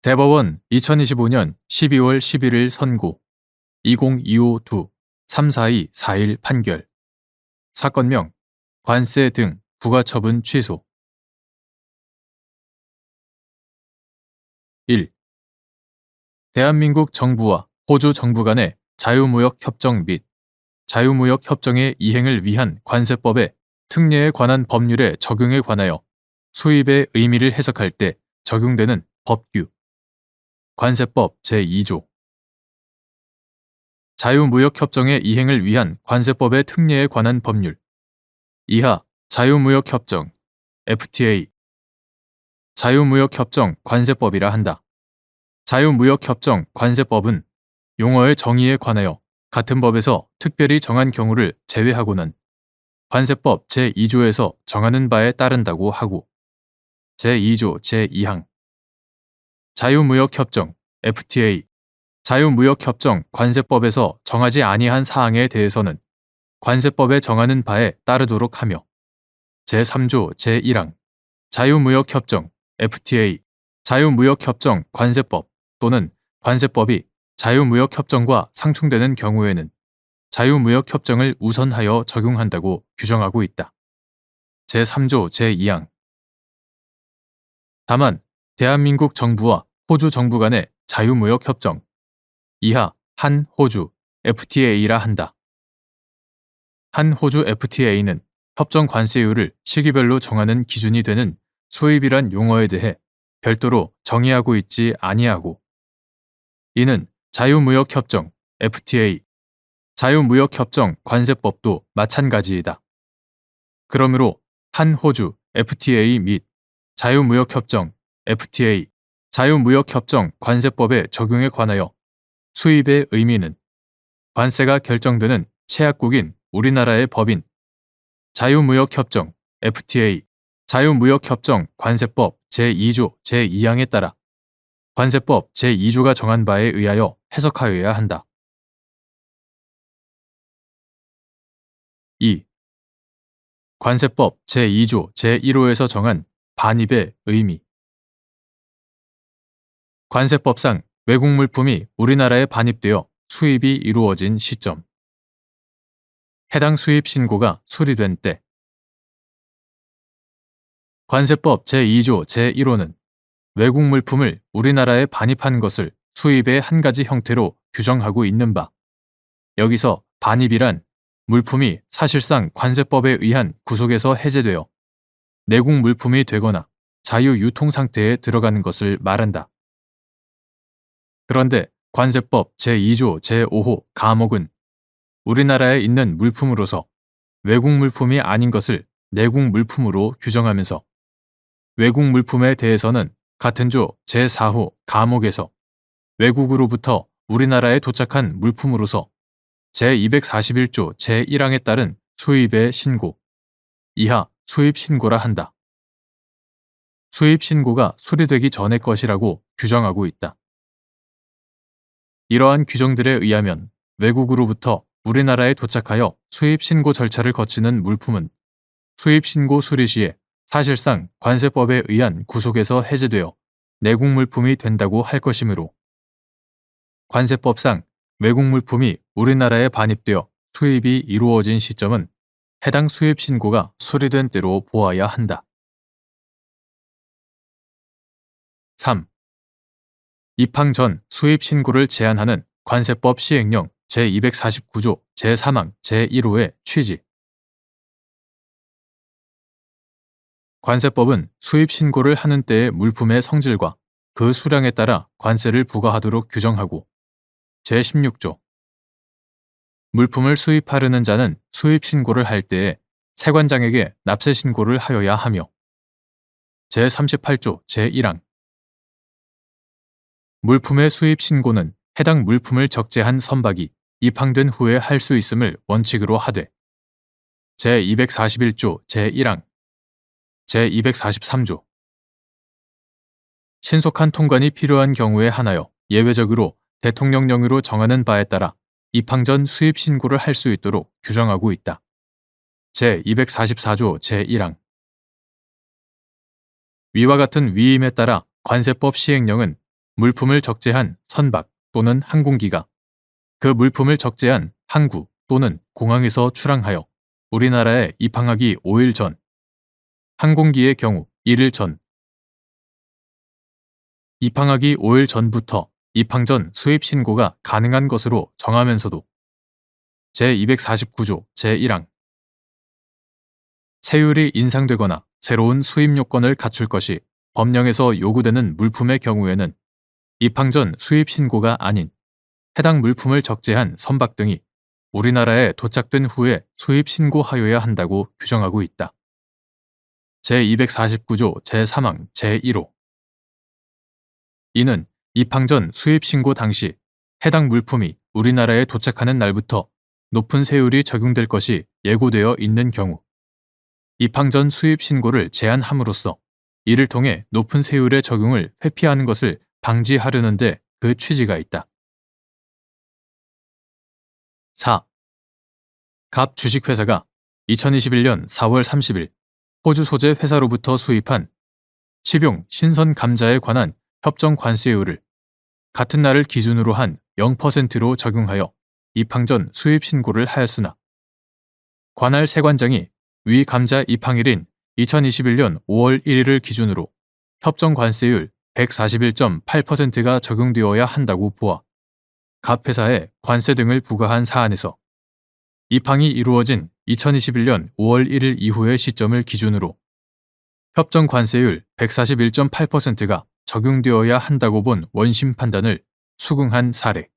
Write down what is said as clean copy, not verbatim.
대법원 2025년 12월 11일 선고 2025-2-342-41 판결 사건명 관세 등 부가처분 취소 1. 대한민국 정부와 호주 정부 간의 자유무역협정 및 자유무역협정의 이행을 위한 관세법의 특례에 관한 법률의 적용에 관하여 수입의 의미를 해석할 때 적용되는 법규 관세법 제2조 자유무역협정의 이행을 위한 관세법의 특례에 관한 법률 이하 자유무역협정 FTA 자유무역협정 관세법이라 한다. 자유무역협정 관세법은 용어의 정의에 관하여 같은 법에서 특별히 정한 경우를 제외하고는 관세법 제2조에서 정하는 바에 따른다고 하고 제2조 제2항 자유무역협정 FTA 자유무역협정 관세법에서 정하지 아니한 사항에 대해서는 관세법에 정하는 바에 따르도록 하며 제3조 제1항 자유무역협정 FTA 자유무역협정 관세법 또는 관세법이 자유무역협정과 상충되는 경우에는 자유무역협정을 우선하여 적용한다고 규정하고 있다. 제3조 제2항 다만 대한민국 정부와 호주 정부 간의 자유무역협정 이하 한 호주 FTA라 한다. 한 호주 FTA는 협정 관세율을 시기별로 정하는 기준이 되는 수입이란 용어에 대해 별도로 정의하고 있지 아니하고 이는 자유무역협정 FTA, 자유무역협정 관세법도 마찬가지이다. 그러므로 한 호주 FTA 및 자유무역협정 FTA, 자유무역협정 관세법의 적용에 관하여 수입의 의미는 관세가 결정되는 채약국인 우리나라의 법인 자유무역협정 FTA, 자유무역협정 관세법 제2조 제2항에 따라 관세법 제2조가 정한 바에 의하여 해석하여야 한다. 2. 관세법 제2조 제1호에서 정한 반입의 의미 관세법상 외국 물품이 우리나라에 반입되어 수입이 이루어진 시점 해당 수입 신고가 수리된 때 관세법 제2조 제1호는 외국 물품을 우리나라에 반입한 것을 수입의 한 가지 형태로 규정하고 있는 바 여기서 반입이란 물품이 사실상 관세법에 의한 구속에서 해제되어 내국 물품이 되거나 자유유통 상태에 들어가는 것을 말한다. 그런데 관세법 제2조 제5호 가목은 우리나라에 있는 물품으로서 외국 물품이 아닌 것을 내국 물품으로 규정하면서 외국 물품에 대해서는 같은 조 제4호 가목에서 외국으로부터 우리나라에 도착한 물품으로서 제241조 제1항에 따른 수입의 신고, 이하 수입 신고라 한다. 수입 신고가 수리되기 전의 것이라고 규정하고 있다. 이러한 규정들에 의하면 외국으로부터 우리나라에 도착하여 수입 신고 절차를 거치는 물품은 수입 신고 수리 시에 사실상 관세법에 의한 구속에서 해제되어 내국 물품이 된다고 할 것이므로 관세법상 외국 물품이 우리나라에 반입되어 수입이 이루어진 시점은 해당 수입 신고가 수리된 때로 보아야 한다. 3. 입항 전 수입 신고를 제한하는 관세법 시행령 제249조 제3항 제1호의 취지 관세법은 수입 신고를 하는 때의 물품의 성질과 그 수량에 따라 관세를 부과하도록 규정하고 제16조 물품을 수입하려는 자는 수입 신고를 할 때에 세관장에게 납세 신고를 하여야 하며 제38조 제1항 물품의 수입 신고는 해당 물품을 적재한 선박이 입항된 후에 할 수 있음을 원칙으로 하되 제241조 제1항 제243조 신속한 통관이 필요한 경우에 한하여 예외적으로 대통령령으로 정하는 바에 따라 입항 전 수입 신고를 할 수 있도록 규정하고 있다. 제244조 제1항 위와 같은 위임에 따라 관세법 시행령은 물품을 적재한 선박 또는 항공기가 그 물품을 적재한 항구 또는 공항에서 출항하여 우리나라에 입항하기 5일 전, 항공기의 경우 1일 전, 입항하기 5일 전부터 입항 전 수입 신고가 가능한 것으로 정하면서도 제249조 제1항 세율이 인상되거나 새로운 수입 요건을 갖출 것이 법령에서 요구되는 물품의 경우에는 입항 전 수입 신고가 아닌 해당 물품을 적재한 선박 등이 우리나라에 도착된 후에 수입 신고하여야 한다고 규정하고 있다. 제249조 제3항 제1호 이는 입항 전 수입 신고 당시 해당 물품이 우리나라에 도착하는 날부터 높은 세율이 적용될 것이 예고되어 있는 경우 입항 전 수입 신고를 제한함으로써 이를 통해 높은 세율의 적용을 회피하는 것을 방지하려는 데 그 취지가 있다. 4. 갑 주식회사가 2021년 4월 30일 호주 소재 회사로부터 수입한 식용 신선 감자에 관한 협정 관세율을 같은 날을 기준으로 한 0%로 적용하여 입항 전 수입 신고를 하였으나 관할 세관장이 위 감자 입항일인 2021년 5월 1일을 기준으로 협정 관세율 141.8%가 적용되어야 한다고 보아 갑 회사에 관세 등을 부과한 사안에서 입항이 이루어진 2021년 5월 1일 이후의 시점을 기준으로 협정 관세율 141.8%가 적용되어야 한다고 본 원심 판단을 수긍한 사례.